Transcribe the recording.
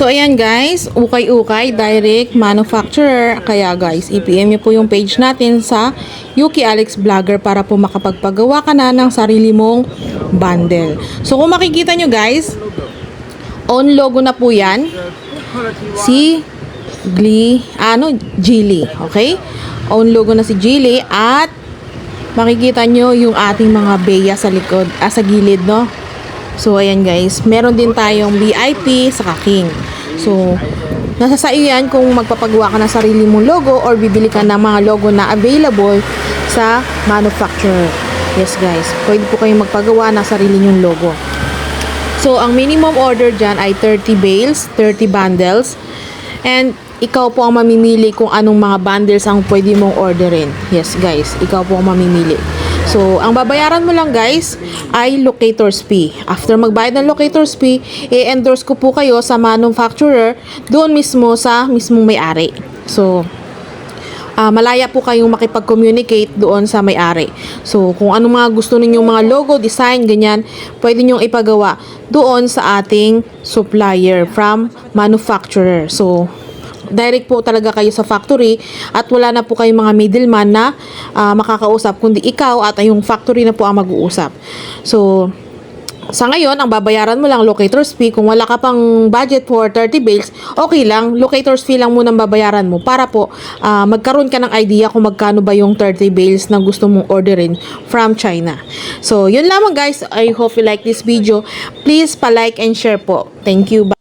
So, ayan guys, ukay-ukay, direct manufacturer. Kaya guys, i-PM nyo po yung page natin sa Yuki Alex Vlogger para po makapagpagawa ka na ng sarili mong bundle. So, kung makikita nyo guys, own logo na po yan. Si Geely. Okay? Own logo na si Geely at makikita nyo yung ating mga beya sa likod, sa gilid, no? So, ayan guys. Meron din tayong VIP sa King. So, nasa sa iyo yan kung magpapagawa ka ng sarili mong logo or bibili ka ng mga logo na available sa manufacturer. Yes guys. Pwede po kayong magpagawa ng sarili nyong logo. So, ang minimum order dyan ay 30 bales, 30 bundles. And, ikaw po ang mamimili kung anong mga bundles ang pwede mong orderin. Yes guys, ikaw po ang mamimili. So, ang babayaran mo lang guys ay locator's fee. After magbayad ng locator's fee, i-endorse ko po kayo sa manufacturer doon mismo sa mismong may-ari. So, malaya po kayong makipag-communicate doon sa may-ari. So, kung anong mga gusto ninyong mga logo, design, ganyan, pwede nyong ipagawa doon sa ating supplier from manufacturer. So, direct po talaga kayo sa factory at wala na po kayong mga middleman na makakausap, kundi ikaw at yung factory na po ang mag-uusap. So, sa ngayon, ang babayaran mo lang locator's fee. Kung wala ka pang budget for 30 bales, okay lang, locator's fee lang muna ang babayaran mo para po magkaroon ka ng idea kung magkano ba yung 30 bales na gusto mong orderin from China. So, yun lamang guys. I hope you like this video. Please pa-like and share po. Thank you. Bye.